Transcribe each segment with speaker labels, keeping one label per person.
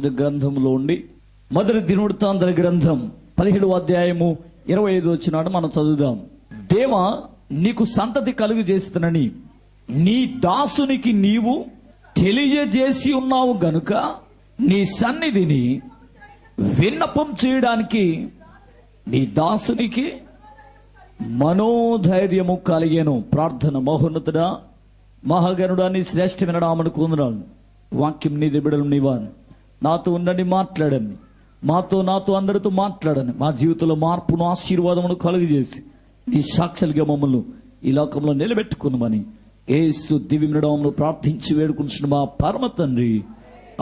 Speaker 1: పరిశుద్ధ గ్రంథంలో ఉండి మొదటి దినవృత్తాంతాల గ్రంథం 17వ అధ్యాయము 25 వచనం మనం చదువుదాం. దేవా, నీకు సంతతి కలుగు చేస్తునని నీ దాసునికి నీవు తెలియజేసి ఉన్నావు గనుక నీ సన్నిధిని విన్నపం చేయడానికి నీ దాసునికి మనోధైర్యము కలిగేను. ప్రార్థన. మహోన్నతుడా, మహాగణుడా, నీ శ్రేష్టమైన నామమున కొందనాలు. వాక్యం నీ బిడ్డలు నీవాను. నాతో ఉండండి, మాట్లాడండి. నాతో అందరితో మాట్లాడండి. మా జీవితంలో మార్పును, ఆశీర్వాదమును కలుగజేసి నీ సాక్షులుగా మమ్మల్ని ఈ లోకంలో నిలబెట్టుకున్నామని యేసు దివ్యమైన నామములో ప్రార్థించి వేడుకుంటున్న మా పరమ తండ్రి,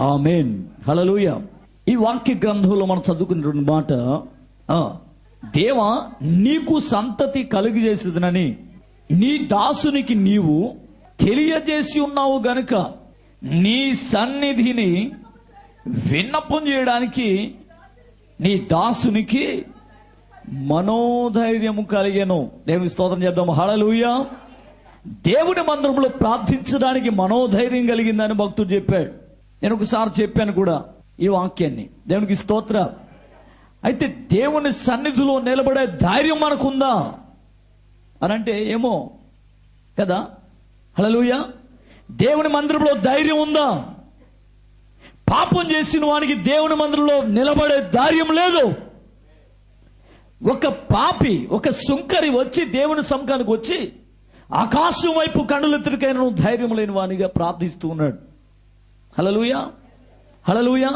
Speaker 1: ఆమేన్. హల్లెలూయా. ఈ వాక్య గ్రంథంలో మనం చదువుకున్న మాట, దేవా, నీకు సంతతి కలుగజేసేదనని నీ దాసునికి నీవు తెలియజేసి ఉన్నావు గనుక నీ సన్నిధిని విన్నపం చేయడానికి నీ దాసునికి మనోధైర్యము కలిగెను. దేవుని స్తోత్రం చేద్దాము. హల్లెలూయా. దేవుని మందిరంలో ప్రార్థించడానికి మనోధైర్యం కలిగిందని భక్తుడు చెప్పాడు. నేను ఒకసారి చెప్పాను కూడా ఈ వాక్యాన్ని. దేవునికి స్తోత్ర. అయితే దేవుని సన్నిధిలో నిలబడే ధైర్యం మనకుందా అని అంటే ఏమో కదా. హల్లెలూయా. దేవుని మందిరంలో ధైర్యం ఉందా? పాపం చేసిన వానికి దేవుని మందిరంలో నిలబడే ధైర్యం లేదు. ఒక పాపి, ఒక సుంకరి వచ్చి దేవుని సముఖానికి వచ్చి ఆకాశం వైపు కన్నులెత్తుకైన ధైర్యం లేని వానిగా ప్రార్థిస్తూ ఉన్నాడు. హల్లెలూయా. హల్లెలూయా.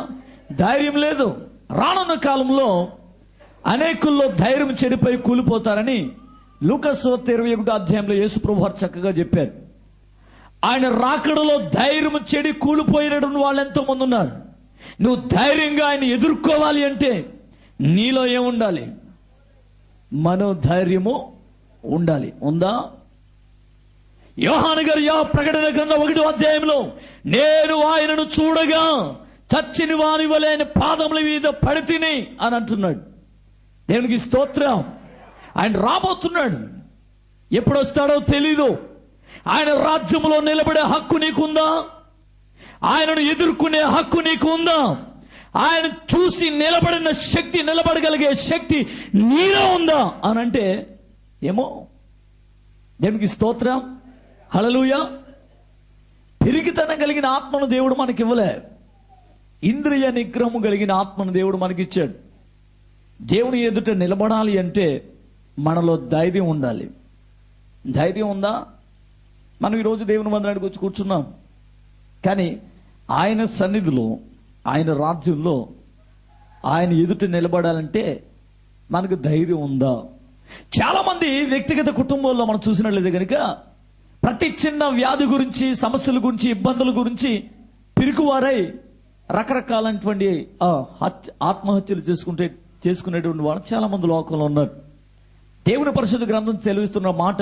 Speaker 1: ధైర్యం లేదు. రానున్న కాలంలో అనేకుల్లో ధైర్యం చెడిపోయి కూలిపోతారని లూకాసు 21వ అధ్యాయంలో యేసు ప్రభువు చక్కగా చెప్పారు. ఆయన రాకడలో ధైర్యం చెడి కూలిపోయినటువంటి వాళ్ళు ఎంతో మంది ఉన్నారు. నువ్వు ధైర్యంగా ఆయన ఎదుర్కోవాలి అంటే నీలో ఏముండాలి? మనోధైర్యము ఉండాలి. ఉందా? యోహాను గారు ప్రకటన గ్రంథం 1వ అధ్యాయంలో నేను ఆయనను చూడగా చచ్చిన వాని వలె పాదముల మీద పడితిని అని అంటున్నాడు. దేవునికి స్తోత్రం. ఆయన రాబోతున్నాడు. ఎప్పుడు వస్తాడో తెలీదు. ఆయన రాజ్యంలో నిలబడే హక్కు నీకుందా? ఆయనను ఎదుర్కొనే హక్కు నీకు ఉందా? ఆయన చూసి నిలబడిన శక్తి, నిలబడగలిగే శక్తి నీలో ఉందా అని అంటే ఏమో. దేవునికి స్తోత్రం. హల్లెలూయా. పిరికితనం కలిగిన ఆత్మను దేవుడు మనకి ఇవ్వలే. ఇంద్రియ నిగ్రహము కలిగిన ఆత్మను దేవుడు మనకిచ్చాడు. దేవుని ఎదుట నిలబడాలి అంటే మనలో ధైర్యం ఉండాలి. ధైర్యం ఉందా? మనం ఈరోజు దేవుని మందిరానికి వచ్చి కూర్చున్నాం, కానీ ఆయన సన్నిధిలో, ఆయన రాజ్యంలో ఆయన ఎదుట నిలబడాలంటే మనకు ధైర్యం ఉందా? చాలా మంది వ్యక్తిగత కుటుంబాల్లో మనం చూసినట్లయితే కనుక ప్రతి చిన్న వ్యాధి గురించి, సమస్యల గురించి, ఇబ్బందుల గురించి పిరికివారై రకరకాలైనటువంటి ఆత్మహత్యలు చేసుకునేటువంటి వాళ్ళు చాలా మంది లోకంలో ఉన్నారు. దేవుని పరిశుద్ధ గ్రంథం సెలవిస్తున్న మాట,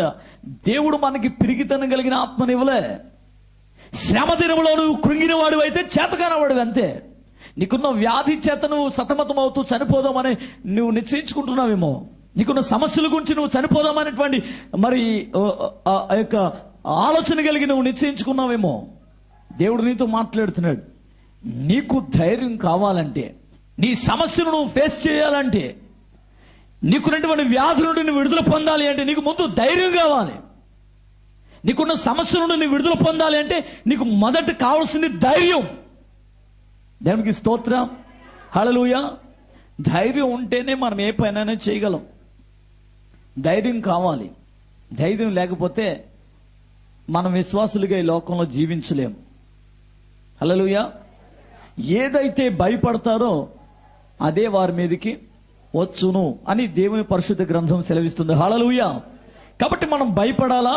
Speaker 1: దేవుడు మనకి పిరికితనం కలిగిన ఆత్మనివ్వలే. శ్రమ దినంలో నువ్వు కృంగిన వాడు అయితే చేతకానవాడు అంతే. నీకున్న వ్యాధి చేత నువ్వు సతమతం అవుతూ చనిపోదామని నువ్వు నిశ్చయించుకుంటున్నావేమో. నీకున్న సమస్యల గురించి నువ్వు చనిపోదామనేటువంటి మరి ఆ యొక్క ఆలోచన కలిగి నువ్వు నిశ్చయించుకున్నావేమో. దేవుడు నీతో మాట్లాడుతున్నాడు. నీకు ధైర్యం కావాలంటే, నీ సమస్యను నువ్వు ఫేస్ చేయాలంటే, నీకున్నటువంటి వ్యాధుల నుండి నువ్వు విడుదల పొందాలి అంటే నీకు ముందు ధైర్యం కావాలి. నీకున్న సమస్య నుండి నువ్వు విడుదల పొందాలి అంటే నీకు మొదట కావాల్సింది ధైర్యం. దేవునికి స్తోత్రం. హల్లెలూయా. ధైర్యం ఉంటేనే మనం ఏ పనైనా చేయగలం. ధైర్యం కావాలి. ధైర్యం లేకపోతే మనం విశ్వాసులుగా ఈ లోకంలో జీవించలేం. హల్లెలూయా. ఏదైతే భయపడతారో అదే వారి మీదకి వచ్చును అని దేవుని పరిశుద్ధ గ్రంథం సెలవిస్తుంది. హల్లెలూయా. కాబట్టి మనం భయపడాలా?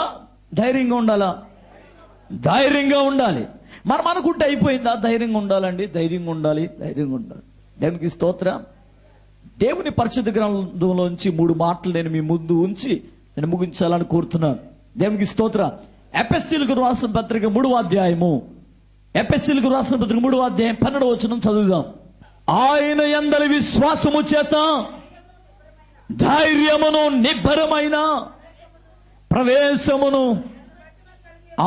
Speaker 1: ధైర్యంగా ఉండాలా? ధైర్యంగా ఉండాలి. మనం అనుకుంటే అయిపోయిందా? ధైర్యంగా ఉండాలండి, ధైర్యంగా ఉండాలి, ధైర్యంగా ఉండాలి. దేవునికి స్తోత్రం. దేవుని పరిశుద్ధ గ్రంథంలోంచి 3 మాటలు నేను మీ ముందు ఉంచి నేను ముగించాలని కోరుతున్నాను. దేవునికి స్తోత్రం. ఎఫెసీయులకు రాసిన పత్రిక 3వ అధ్యాయము, ఎఫెసీయులకు రాసిన పత్రిక 3వ అధ్యాయం 12వ వచనం చదువుదాం. ఆయన యందలి విశ్వాసము చేత ధైర్యమును నిబ్బరమైన ప్రవేశమును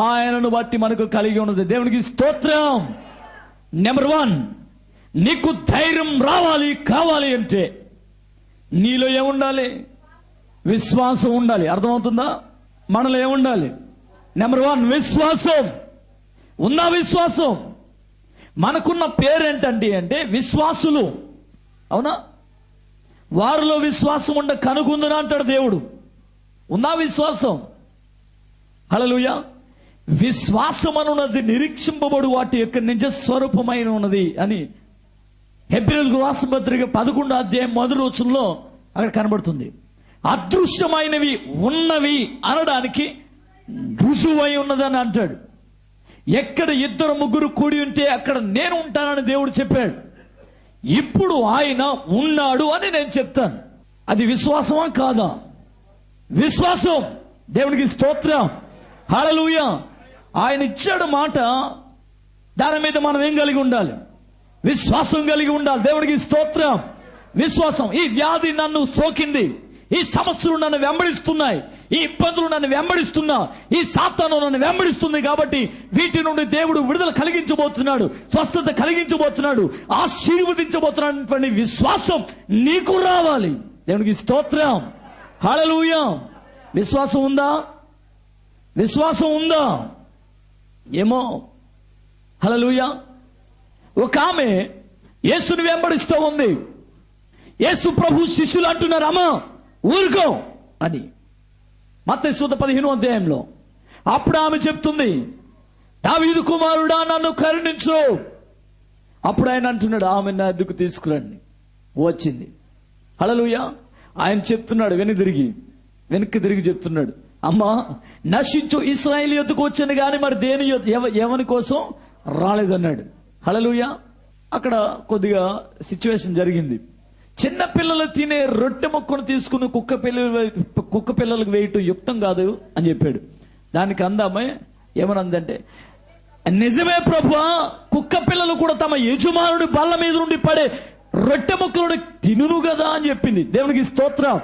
Speaker 1: ఆయనను బట్టి మనకు కలిగి ఉన్నది. దేవునికి స్తోత్రం. నెంబర్ 1, నీకు ధైర్యం రావాలి కావాలి అంటే నీలో ఏముండాలి? విశ్వాసం ఉండాలి. అర్థమవుతుందా? మనలో ఏముండాలి? నెంబర్ 1 విశ్వాసం. ఉందా విశ్వాసం? మనకున్న పేరేంటండి అంటే విశ్వాసులు. అవునా? వారిలో విశ్వాసం ఉండ కనుగొందునా అంటాడు దేవుడు. ఉందా విశ్వాసం? హల్లెలూయా. విశ్వాసం అనున్నది నిరీక్షింపబడు వాటి యొక్క నిజ స్వరూపమైన ఉన్నది అని హెబ్రీయులకు రాసిన పత్రిక 11వ అధ్యాయం 1వ వచనంలో అక్కడ కనబడుతుంది. అదృశ్యమైనవి ఉన్నవి అనడానికి రుజువై ఉన్నదని అంటాడు. ఎక్కడ 2-3 కూడి ఉంటే అక్కడ నేను ఉంటానని దేవుడు చెప్పాడు. ఇప్పుడు ఆయన ఉన్నాడు అని నేను చెప్తాను. అది విశ్వాసమా కాదా? విశ్వాసం. దేవునికి స్తోత్రం. హల్లెలూయా. ఆయన ఇచ్చాడు మాట, దాని మీద మనం ఏం కలిగి ఉండాలి? విశ్వాసం కలిగి ఉండాలి. దేవునికి స్తోత్రం. విశ్వాసం. ఈ వ్యాధి నన్ను సోకింది, ఈ సమస్యలు నన్ను వెంబడిస్తున్నాయి, ఈ ఇబ్బందులు నన్ను వెంబడిస్తున్నా, ఈ సాతాను నన్ను వెంబడిస్తుంది కాబట్టి వీటి నుండి దేవుడు విడుదల కలిగించబోతున్నాడు, స్వస్థత కలిగించబోతున్నాడు, ఆశీర్వదించబోతున్నాడు. విశ్వాసం నీకు రావాలి. దేవునికి స్తోత్రం. హల్లెలూయా. విశ్వాసం ఉందా? విశ్వాసం ఉందా? ఏమో. హల్లెలూయా. ఒక ఆమె యేసుని వెంబడిస్తూ ఉంది. యేసు ప్రభు శిష్యులు అంటున్నారు, అమ్మా ఊరుకో అని. మత్తయి సువార్త 15వ అధ్యాయంలో. అప్పుడు ఆమె చెప్తుంది, దావీదు కుమారుడా నన్ను కరుణించు. అప్పుడు ఆయన అంటున్నాడు, ఆమె నా ఎద్దుకు తీసుకురండి. వచ్చింది. హల్లెలూయా. ఆయన చెప్తున్నాడు, వెనక్కి తిరిగి చెప్తున్నాడు, అమ్మా నశించు ఇశ్రాయేలు యొద్దకు వచ్చాను కానీ మరి దేని ఎవని కోసం రాలేదన్నాడు. హల్లెలూయా. అక్కడ కొద్దిగా సిచ్యువేషన్ జరిగింది. చిన్న పిల్లలు తినే రొట్టె ముక్కను తీసుకుని కుక్క పిల్లలకు వేయటం యుక్తం కాదు అని చెప్పాడు. దానికి అందామే ఏమనందంటే, నిజమే ప్రభువా, కుక్క పిల్లలు కూడా తమ యజమానుడి బల్ల మీద నుండి పడే రొట్టె ముక్కలను తినును కదా అని చెప్పింది. దేవునికి స్తోత్రం.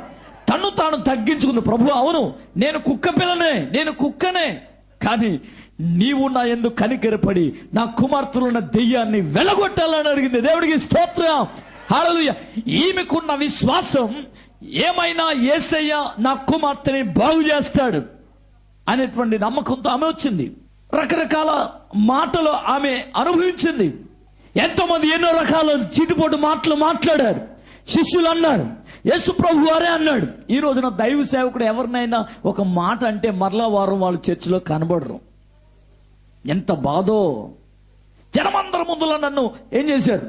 Speaker 1: తను తాను తగ్గించుకుంది. ప్రభు అవును, నేను కుక్క పిల్లనే, నేను కుక్కనే, కానీ నీవు నా యందు కనికరపడి నా కుమార్తెలున్న దెయ్యాన్ని వెలగొట్టాలని అడిగింది. దేవునికి స్తోత్రం. హల్లెలూయా. ఈమెకున్న విశ్వాసం ఏమైనా యేసయ్య నా కుమార్తెని బాగు చేస్తాడు అనేటువంటి నమ్మకంతో ఆమె వచ్చింది. రకరకాల మాటలు ఆమె అనుభవించింది. ఎంతో మంది ఎన్నో రకాల చీటిపోటు మాటలు మాట్లాడారు. శిష్యులు అన్నారు, యేసు ప్రభు వారే అన్నాడు. ఈ రోజున దైవ సేవకుడు ఎవరినైనా ఒక మాట అంటే మరలా వారం వాళ్ళు చర్చిలో కనబడరు. ఎంత బాధో. జనమందరి ముందులో నన్ను ఏం చేశారు?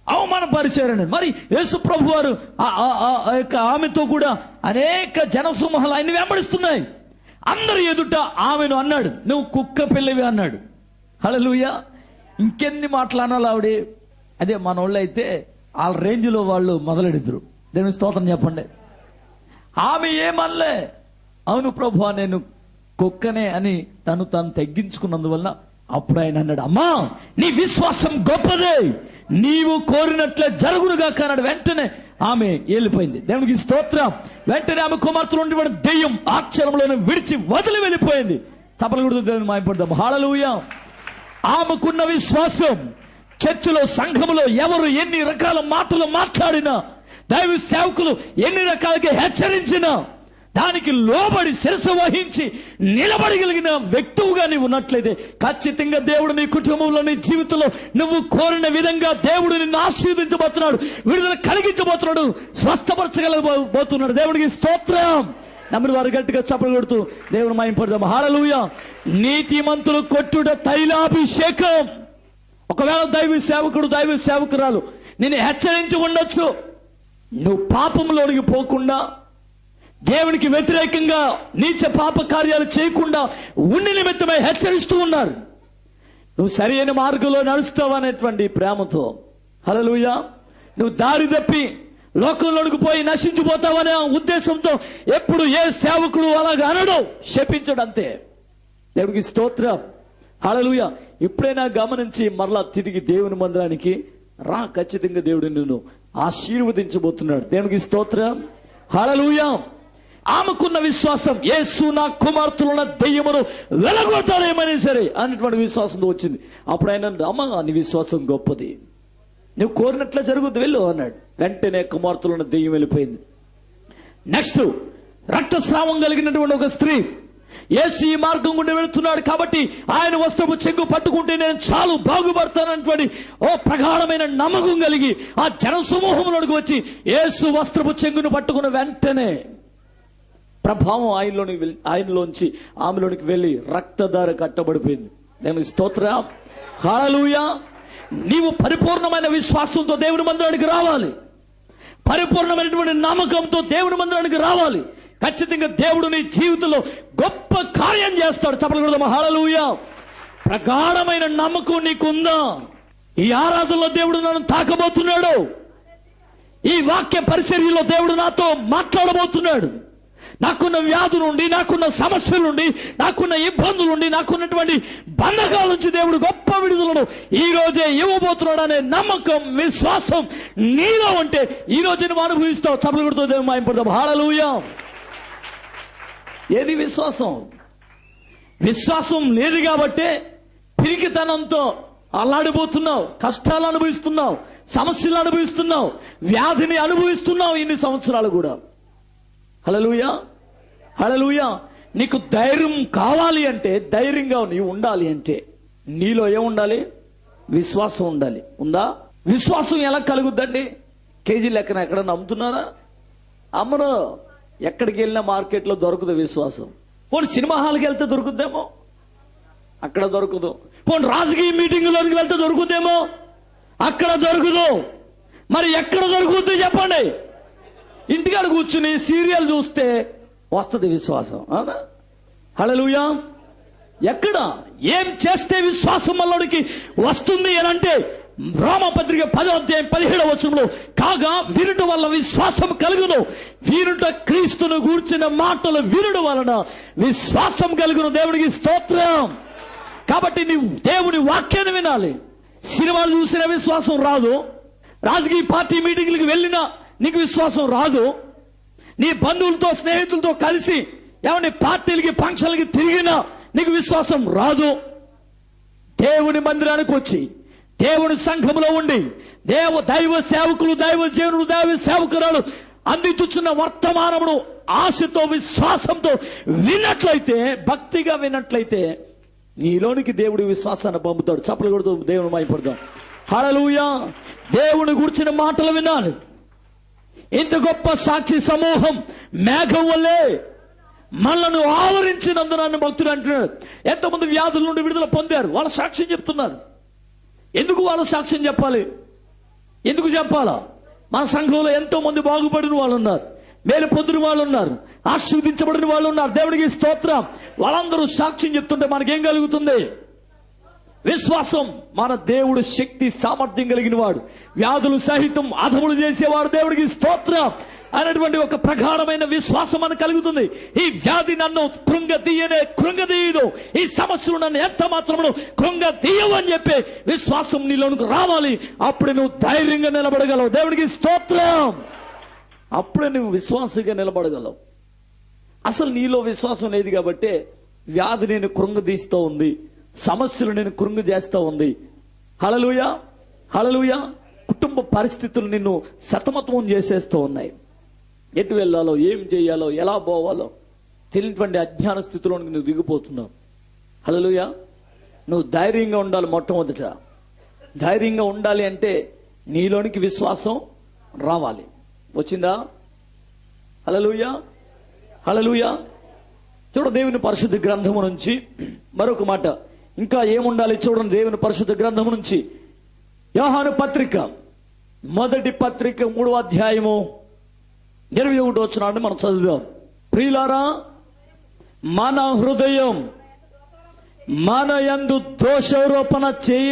Speaker 1: అవమానపరిచారని. మరి యేసు ప్రభు వారు ఆమెతో కూడా అనేక జనసమూహాలు ఆయన్ని వెంబడిస్తున్నాయి. అందరి ఎదుట ఆమెను అన్నాడు, నువ్వు కుక్క పిల్లవి అన్నాడు. హల్లెలూయా. ఇంకెన్ని మాట్లాడాలి ఆవిడే. అదే మన వాళ్ళు అయితే వాళ్ళ రేంజ్లో వాళ్ళు మొదలెడుతురు. దేవుని స్తోత్రం చెప్పండి. ఆమె ఏమనలే, అవును ప్రభు నేను కుక్కనే అని తను తగ్గించుకున్నందువల్ల అప్పుడు ఆయన అన్నాడు, అమ్మా నీ విశ్వాసం గొప్పదే, నీవు కోరినట్లే జరుగునుగా అన్నాడు. వెంటనే ఆమె వెళ్ళిపోయింది. దేవునికి స్తోత్రం. వెంటనే ఆమె కుమార్తె నుండి దెయ్యం ఆశ్చర్యంలోనే విడిచి వదిలి వెళ్ళిపోయింది. చప్పలు కొడుతూ దేవుని మహిమపడదాం. హల్లెలూయా. ఆమెకున్న విశ్వాసం చర్చిలో సంఘములో ఎవరు ఎన్ని రకాల మాటలు మాట్లాడినా, దైవ సేవకులు ఎన్ని రకాలుగా హెచ్చరించినా దానికి లోబడి శిరస వహించి నిలబడగలిగిన వ్యక్తువుగా నీవు ఉన్నట్లయితే ఖచ్చితంగా దేవుడు నీ కుటుంబంలో నీ జీవితంలో నువ్వు కోరిన విధంగా దేవుడు నిన్ను ఆశీర్వదించబోతున్నాడు, విడుదల కలిగించబోతున్నాడు, స్వస్థపరచగలబోతున్నాడు. దేవుడికి స్తోత్రం. నమ్మిన వారు గట్టిగా చప్పలు కొడుతూ దేవుని మహిమపడదాం. హల్లెలూయా. నీతిమంతులు కొట్టుట తైలాభిషేకం. ఒకవేళ దైవ సేవకుడు దైవ సేవకురాలు నిన్ను హెచ్చరించి ఉండొచ్చు, నువ్వు పాపంలోనికి పోకుండా దేవునికి వ్యతిరేకంగా నీచ పాప కార్యాలు చేయకుండా ఉండి నిమిత్తమై హెచ్చరిస్తూ ఉన్నారు. నువ్వు సరైన మార్గంలో నడుస్తావు అనేటువంటి ప్రేమతో. హల్లెలూయా. నువ్వు దారి తప్పి లోకంలోకి పోయి నశించిపోతావనే ఉద్దేశంతో ఎప్పుడు ఏ సేవకుడు అలాగా అనడు, శపించడు, అంతే. దేవునికి స్తోత్రం. హల్లెలూయా. ఎప్పుడైనా గమనించి మరలా తిరిగి దేవుని మందిరానికి రా, ఖచ్చితంగా దేవుడు నిన్ను ఆశీర్వదించబోతున్నాడు. దేవునికి స్తోత్రం. హల్లెలూయా. ఆమెకున్న విశ్వాసం, యేసు నా కుమార్తెలున్న దెయ్యమును వెలగొడతారేమని సరే అనేటువంటి విశ్వాసంతో వచ్చింది. అప్పుడు ఆయన, అమ్మ నీ విశ్వాసం గొప్పది, నువ్వు కోరినట్లే జరుగుద్ది, వెళ్ళు అన్నాడు. వెంటనే కుమార్తెలో ఉన్న దెయ్యం వెళ్ళిపోయింది. నెక్స్ట్, రక్తస్రావం కలిగినటువంటి ఒక స్త్రీ, యేసు ఈ మార్గం గుండా వెళుతున్నాడు కాబట్టి ఆయన వస్త్రపు చెంగు పట్టుకుంటే నేను చాలు బాగుపడతానటువంటి ప్రగాఢమైన నమ్మకం కలిగి ఆ జనసమూహంలోకి వచ్చి యేసు వస్త్రపు చెంగును పట్టుకున్న వెంటనే ప్రభావం ఆయనలోంచి ఆమెలోనికి వెళ్లి రక్తధార కట్టబడిపోయింది. నేను స్తోత్రం, హల్లెలూయా. నీవు పరిపూర్ణమైన విశ్వాసంతో దేవుని మందిరానికి రావాలి, పరిపూర్ణమైనటువంటి నమ్మకంతో దేవుని మందిరానికి రావాలి. ఖచ్చితంగా దేవుడు నీ జీవితంలో గొప్ప కార్యం చేస్తాడు. చెప్పలు కూడా హల్లెలూయా. ప్రగాఢమైన నమ్మకం నీకుందా? ఈ ఆరాధనలో దేవుడు నన్ను తాకబోతున్నాడు, ఈ వాక్య పరిచర్యలో దేవుడు నాతో మాట్లాడబోతున్నాడు. నాకున్న వ్యాధి నుండి, నాకున్న సమస్యల నుండి, నాకున్న ఇబ్బందుల నుండి, నాకున్నటువంటి బంధకాల నుంచి దేవుడు గొప్ప విడుదలను ఈ రోజే ఇవ్వబోతున్నాడు అనే నమ్మకం, విశ్వాసం నీలో ఉంటే ఈ రోజు నువ్వు అనుభవిస్తావు. చప్పలు కొడుతూ దేవుని మహిమపడతావు. హల్లెలూయా. ఏది విశ్వాసం? విశ్వాసం లేదు కాబట్టే పిరికితనంతో అల్లాడిపోతున్నావు, కష్టాలు అనుభవిస్తున్నావు, సమస్యలు అనుభవిస్తున్నావు, వ్యాధిని అనుభవిస్తున్నావు ఇన్ని సంవత్సరాలు కూడా. హల్లెలూయా, హల్లెలూయా. నీకు ధైర్యం కావాలి అంటే, ధైర్యంగా నీవు ఉండాలి అంటే నీలో ఏముండాలి? విశ్వాసం ఉండాలి. ఉందా? విశ్వాసం ఎలా కలుగుద్దండి? కేజీ లెక్కన ఎక్కడన్నా అమ్ముతున్నారా? అమ్మరు. ఎక్కడికి వెళ్ళినా మార్కెట్లో దొరకదు విశ్వాసం. పోనీ సినిమా హాల్కి వెళ్తే దొరుకుద్దేమో, అక్కడ దొరకదు. పోనీ రాజకీయ మీటింగ్లోకి వెళ్తే దొరుకుద్దేమో, అక్కడ దొరకదు. మరి ఎక్కడ దొరుకుద్ది చెప్పండి? ఇంటికాడ కూర్చుని సీరియల్ చూస్తే వస్తుంది విశ్వాసం. అవునా? హల్లెలూయా. ఎక్కడ ఏం చేస్తే విశ్వాసం మనలోనికి వస్తుంది అని అంటే రోమపత్రిక 10వ అధ్యాయం 17వ వచనంలో, కాగా వినుట వల్ల విశ్వాసం కలుగును, వినుట క్రీస్తును గూర్చిన మాటలు వినుట వలన విశ్వాసం కలుగును. దేవునికి స్తోత్రం. కాబట్టి నీవు దేవుని వాక్యాన్ని వినాలి. సినిమాలు చూసిన విశ్వాసం రాదు, రాజకీయ పార్టీ మీటింగ్లకు వెళ్ళినా నీకు విశ్వాసం రాదు, నీ బంధువులతో స్నేహితులతో కలిసి ఏమంటే పార్టీలకి ఫంక్షన్లకి తిరిగినా నీకు విశ్వాసం రాదు. దేవుని మందిరానికి వచ్చి దేవుని సంఘంలో ఉండి దైవ సేవకులు, దైవ జనులు, దైవ సేవకురాలు అందించుచున్న వర్తమానమును ఆశతో, విశ్వాసంతో విన్నట్లయితే, భక్తిగా విన్నట్లయితే నీలోనికి దేవుడి విశ్వాసాన్ని పంపుతాడు. చప్పలు కొడుతూ దేవుని మహిమపడదాం. హల్లెలూయా. దేవుని గురించిన మాటలు వినాలి. ఇంత గొప్ప సాక్షి సమూహం మేఘం వల్లే మనలను ఆవరించినందున భక్తులు అంటున్నాడు. ఎంతమంది వ్యాధుల నుండి విడుదల పొందారు, వాళ్ళ సాక్ష్యం చెప్తున్నారు. ఎందుకు వాళ్ళ సాక్ష్యం చెప్పాలి? ఎందుకు చెప్పాలా? మన సంఘంలో ఎంతో మంది బాగుపడిన వాళ్ళు ఉన్నారు, మేలు పొందిన వాళ్ళు ఉన్నారు, ఆశీర్వదించబడిన వాళ్ళు ఉన్నారు. దేవుడికి స్తోత్రం. వాళ్ళందరూ సాక్ష్యం చెప్తుంటే మనకేం కలుగుతుంది? విశ్వాసం. మన దేవుడు శక్తి సామర్థ్యం కలిగిన వాడు, వ్యాధులు సహితం అధములు చేసేవాడు. దేవుడికి స్తోత్రం అనేటువంటి ఒక ప్రగాఢమైన విశ్వాసం మనకు కలుగుతుంది. ఈ వ్యాధి నన్ను కృంగదీయదు, ఈ సమస్యలు నన్ను ఎంత మాత్రము కృంగదీయవు అని చెప్పే విశ్వాసం నీలోనికి రావాలి. అప్పుడే నువ్వు ధైర్యంగా నిలబడగలవు. దేవుడికి స్తోత్రం. అప్పుడే నువ్వు విశ్వాసంగా నిలబడగలవు. అసలు నీలో విశ్వాసం లేదు కాబట్టి వ్యాధి నేను కృంగదీస్తూ ఉంది, సమస్యలు నేను కృంగ చేస్తూ ఉంది. హల్లెలూయా, హల్లెలూయా. కుటుంబ పరిస్థితులు నిన్ను సతమతం చేసేస్తూ ఉన్నాయి. ఎటు వెళ్ళాలో, ఏం చేయాలో, ఎలా పోవాలో తెలియనటువంటి అజ్ఞాన స్థితిలోనికి నువ్వు దిగిపోతున్నావు. హల్లెలూయా. నువ్వు ధైర్యంగా ఉండాలి. మొట్టమొదట ధైర్యంగా ఉండాలి అంటే నీలోనికి విశ్వాసం రావాలి. వచ్చిందా? హల్లెలూయా, హల్లెలూయా. చూడ దేవుని పరిశుద్ధ గ్రంథము నుంచి మరొక మాట ఇంకా ఏముండాలి చూడండి. దేవుని పరిశుద్ధ గ్రంథము నుంచి యోహాను పత్రిక, మొదటి పత్రిక 3వ అధ్యాయము 21వ వచనాన్ని మనం చదువుదాం. ప్రియులారా, మన హృదయం మన యందు దోషారోపణ చేయ